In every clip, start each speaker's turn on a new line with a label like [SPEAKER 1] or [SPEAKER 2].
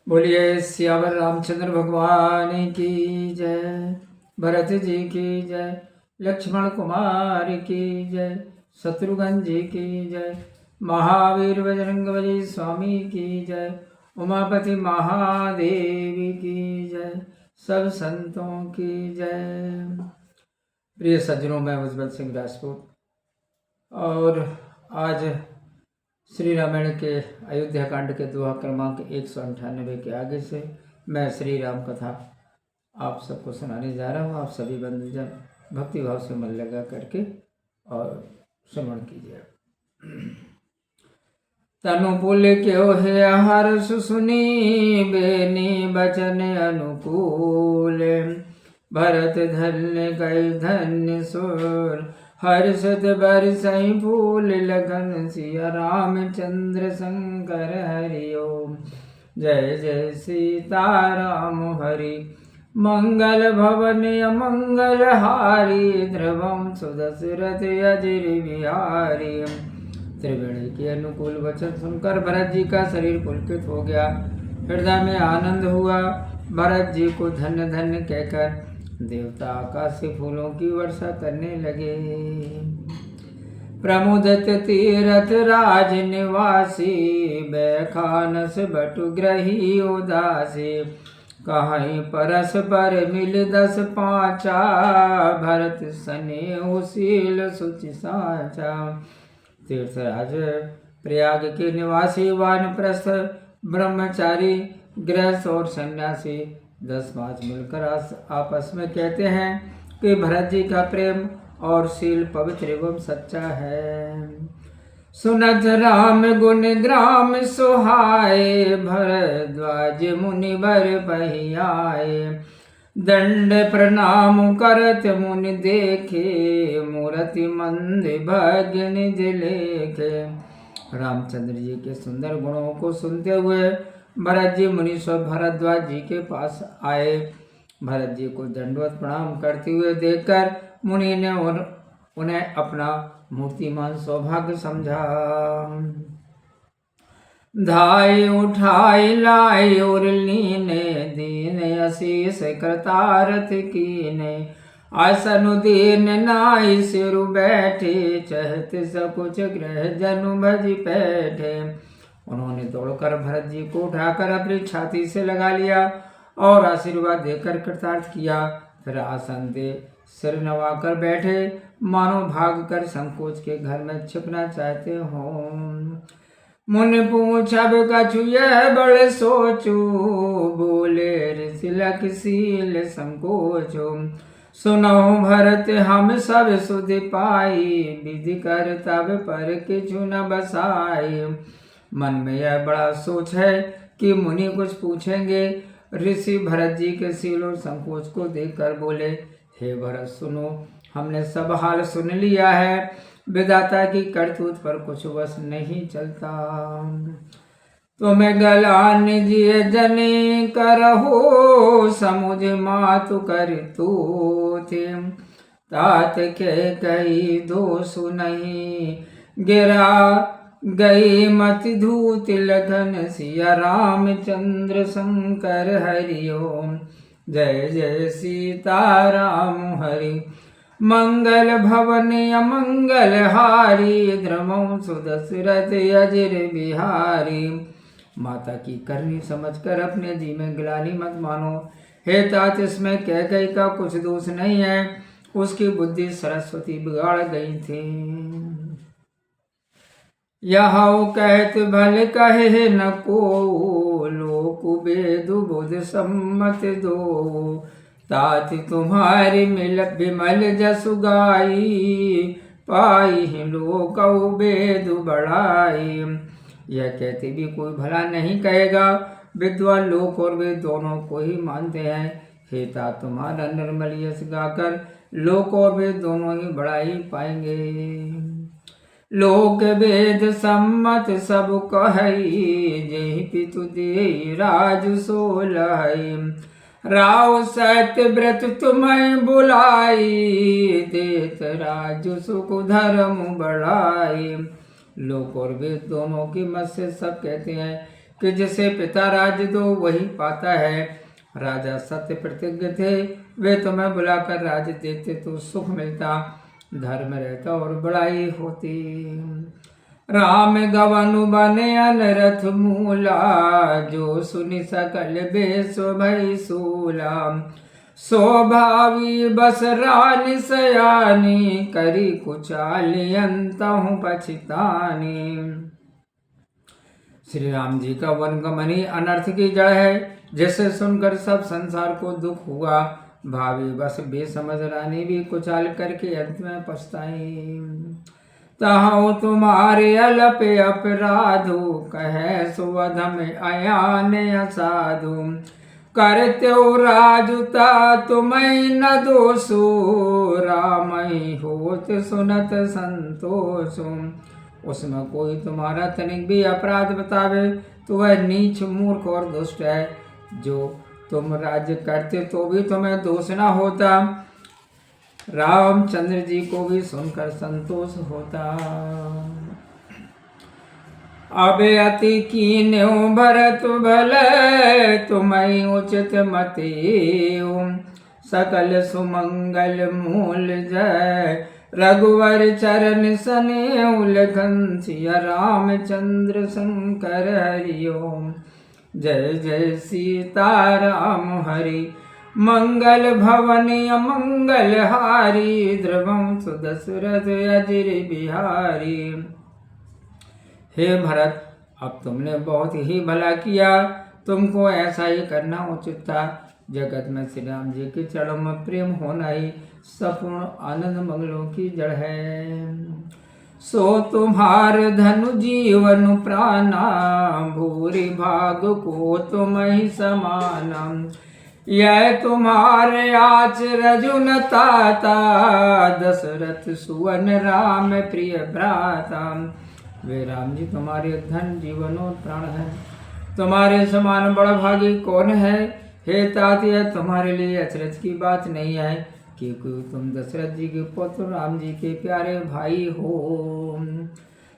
[SPEAKER 1] बोलिए सियावर रामचंद्र भगवान की जय। भरत जी की जय। लक्ष्मण कुमार की जय। शत्रुघ्न जी की जय। महावीर बजरंगबली स्वामी की जय। उमापति महादेव की जय। सब संतों की जय। प्रिय सज्जनों, मैं उज्जवल सिंह राजपूत और आज श्री रामायण के अयोध्या कांड के दोहा क्रमांक 198 के आगे से मैं श्री राम कथा आप सबको सुनाने जा रहा हूँ। आप सभी बंधुजन भक्ति भाव से मन लगा करके और श्रवण कीजिए। तनु पुल क्यों है हर्ष सुनी बेनी बचन अनुकूल। भरत धन्य गए धन्य सुर हर्षत बरसई फूल लगन सिया रामचंद्र शंकर हरि ओम। जय जय सीताराम हरि मंगल भवन अमंगल हारी ध्रुवम सुदशरथ अजिर बिहारी। त्रिवेणी के अनुकूल वचन सुनकर भरत जी का शरीर पुलकित हो गया, हृदय में आनंद हुआ। भरत जी को धन्य धन्य कहकर देवता आकाश से फूलों की वर्षा करने लगे। प्रमुदित तीरथ राज निवासी बैखानस बटुग्रही उदासी। कहीं परस पर मिल 10 पांचा भरत स्नेहशील सुचि साचा। तीर्थराज प्रयाग के निवासी वानप्रस्थ ब्रह्मचारी गृहस्थ और सन्यासी 10-5 मिलकर आपस में कहते हैं कि भरत जी का प्रेम और शील पवित्र एवं सच्चा है। सुनत राम गुण ग्राम सुहाए भरद्वाज मुनि बर पहियाए। दंड प्रणाम करत मुनि देखे मूर्ति मंद भाग्य निज लेखे। रामचंद्र जी के सुंदर गुणों को सुनते हुए भरत जी मुनीश्वर भरद्वाज जी के पास आए। भरत जी को दंडवत प्रणाम करते हुए देखकर मुनि ने उन्हें अपना मूर्तिमान सौभाग्य समझा। धाय उठाई लाई और लीने दीन आशीष कृतारथ कीने। आसन दीन नाई सिर बैठे चहत सकुच ग्रह जनु भज बैठे। उन्होंने दौड़कर भरत जी को उठाकर अपनी छाती से लगा लिया और आशीर्वाद देकर कृतार्थ किया। फिर आसन दे सिर नवाकर बैठे, मानो भाग कर संकोच के घर में छिपना चाहते हो। मुनि पूछा कछु यह बड़े सोचो, बोले ऋषि लखशील संकोचो। सुनो भरत हम सब सुधि पाई, विधि कर तब पर किछु न बसाई। मन में यह बड़ा सोच है कि मुनि कुछ पूछेंगे। ऋषि भरत जी के शील और संकोच को देखकर बोले, हे भरत सुनो, हमने सब हाल सुन लिया है। विधाता की करतूत पर कुछ वश नहीं चलता। तुम्हें गलान जिय जने करहो, समुझ मातु कर तो तात के कई दोष नहीं। गिरा गई मति धूत लगन सिया रामचंद्र शंकर हरि ओम। जय जय सीताराम हरि मंगल भवन अमंगल हारी ध्रुवम सुदशरथ अजिर बिहारी। माता की करनी समझकर अपने जी में ग्लानि मत मानो। हे तात, इसमें कैकेयी का कुछ दोष नहीं है, उसकी बुद्धि सरस्वती बिगाड़ गई थी। यह कहत भल कहे न को, लोक वेदु बुध सम्मत दो। तात तुम्हारी मिल विमल जसु गाई, पाई लोक वेदु बढ़ाई। यह कहते भी कोई भला नहीं कहेगा, विद्वान लोक और वेद दोनों को ही मानते हैं। हे तात, तुम्हारा निर्मल यश गाकर लोक और वेद दोनों ही बढ़ाई पाएंगे। लोक वेद सम्मत सब कहई, जेहि पितु देई राजु सोलहई। राव सत्य व्रत तुम्हें बुलाई, देत राजु सुख धर्म बढ़ाई। लोक और वेद दोनों की मत से सब कहते हैं कि जिसे पिता राज्य दो वही पाता है। राजा सत्य प्रतिज्ञ थे, वे तुम्हें बुलाकर राज्य देते तो सुख मिलता, धर्म रहता और बड़ाई होती। राम गवनु बने अनरथ मूला, जो सुनि सकल बेस भई सूला। स्वभावी बस रानी सयानी, करी कुचाली अंतहु पछतानी। श्री राम जी का वनगमन ही अनर्थ की जड़ है, जिसे सुनकर सब संसार को दुख हुआ। भावी बस बेसमझ रानी भी कुचाल करके अंत में पछताई। तहु तुम्हारे अलप अपराधु, कहे सुवधम अयान असाधु। करत्यो राजुता तुम्हें न दोषो, रामई होत सुनत संतोषो। उसमें कोई तुम्हारा तनिक भी अपराध बतावे तो वह नीच मूर्ख और दुष्ट है। जो तुम राज्य करते तो भी तुम्हें दोष न होता, रामचंद्र जी को भी सुनकर संतोष होता। अब अति कीन्यो भरत भले, तुम्हें उचित मति। सकल सुमंगल मूल जय, रघुवर चरण सने लखन सिया रामचंद्र शंकर हरिओम। जय जय सीताराम हरि, मंगल भवन अमंगल हारी। ध्रुवम सुदशरथ अजिर बिहारी। हे भरत, अब तुमने बहुत ही भला किया, तुमको ऐसा ही करना उचित था। जगत में श्री राम जी के चरणों में प्रेम होना ही संपूर्ण आनंद मंगलों की जड़ है। सो तुम्हार धनु जीवन प्राणा, भूरि भाग को तुम ही समाना। यह तुम्हारे आचरजुन ताता, दशरथ सुवन राम प्रिय भ्राता। वे राम जी तुम्हारे धन जीवन और प्राण है, तुम्हारे समान बड़ा भागी कौन है। हे तात, यह तुम्हारे लिए अचरज की बात नहीं है, क्योंकि तुम दशरथ जी के पुत्र राम जी के प्यारे भाई हो।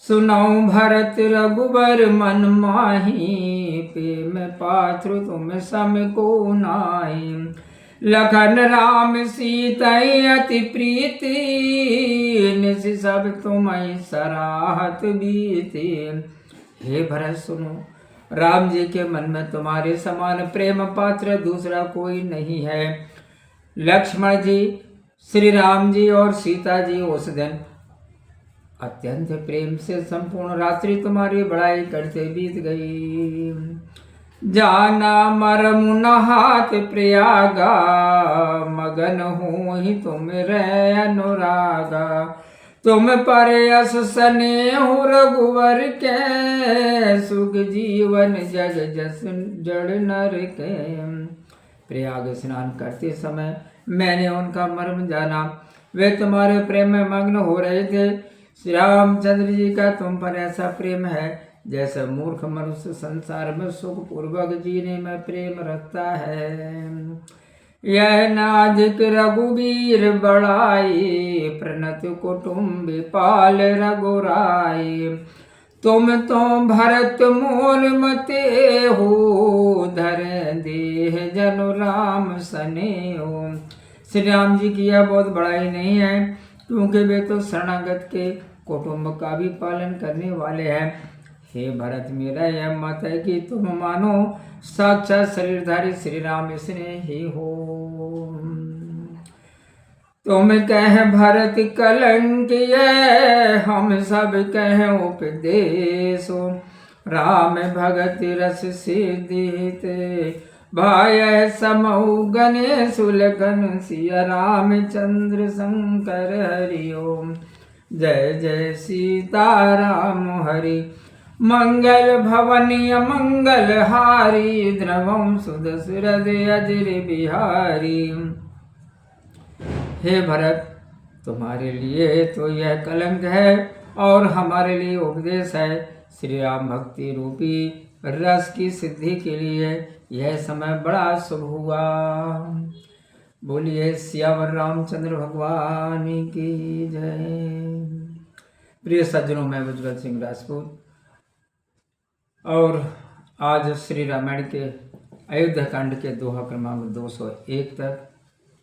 [SPEAKER 1] सुनो भरत रघुबर मन माही, प्रेम पात्र तुम सम को नाई। लखन राम सीता अति प्रीति, निस सब तुम्हें सराहत बीती। हे भरत सुनो, राम जी के मन में तुम्हारे समान प्रेम पात्र दूसरा कोई नहीं है। लक्ष्मण जी, श्री राम जी और सीता जी उस दिन अत्यंत प्रेम से संपूर्ण रात्रि तुम्हारी बड़ाई करते बीत गई। जाना मरम नहात प्रयागा, मगन हो ही तुम रे अनुरागा। तुम पर यश स्नेह रघुवर के, सुख जीवन जग जस जड़ नर के। प्रयाग स्नान करते समय मैंने उनका मर्म जाना, वे तुम्हारे प्रेम में मग्न हो रहे थे। श्री रामचंद्र जी का तुम पर ऐसा प्रेम है, जैसे मूर्ख मनुष्य संसार में सुख पूर्वक जीने में प्रेम रखता है। यह नादिक रघुवीर बड़ाई, प्रणत कुटुम्ब पाल रघुराई। तुम तो भरत मोर मते हो, धर देह जनु राम सने हो। श्री राम जी की यह बहुत बड़ाई नहीं है, क्योंकि वे तो शरणागत के कुटुंब का भी पालन करने वाले हैं। हे भरत, मेरा यह मत है कि तुम मानो साक्षात शरीरधारी श्री राम स्नेह ही हो। तुम कह भरत कलंक ये, हम सब कह उपदेश। राम भगत रस सिद्धित, भाय समऊ गणेश लखन सिया रामचंद्र शंकर हरिओम। जय जय सीताराम हरि, मंगल भवनी मंगल हारी। ध्रुवम सुदशरथ अजिर बिहारी। हे भरत, तुम्हारे लिए तो यह कलंक है और हमारे लिए उपदेश है। श्री राम भक्ति रूपी रस की सिद्धि के लिए यह समय बड़ा शुभ हुआ। बोलिए सियावर रामचंद्र भगवान की जय। प्रिय सज्जनों, मैं उज्ज्वल सिंह राजपूत और आज श्री रामायण के अयोध्या कांड के दोहा क्रमांक 201 तक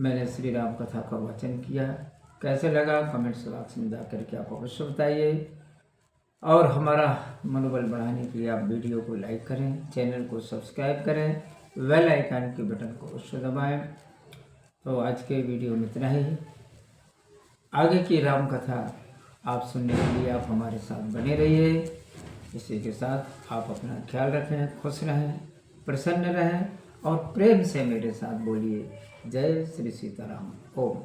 [SPEAKER 1] मैंने श्री राम कथा का वाचन किया। कैसे लगा कमेंट्स बॉक्स में जाकर के आप अवश्य बताइए। और हमारा मनोबल बढ़ाने के लिए आप वीडियो को लाइक करें, चैनल को सब्सक्राइब करें, बेल आइकन के बटन को अवश्य दबाएं। तो आज के वीडियो में इतना ही। आगे की राम कथा आप सुनने के लिए आप हमारे साथ बने रहिए। इसी के साथ आप अपना ख्याल रखें, खुश रहें, प्रसन्न रहें और प्रेम से मेरे साथ बोलिए जय श्री सीताराम। ओम।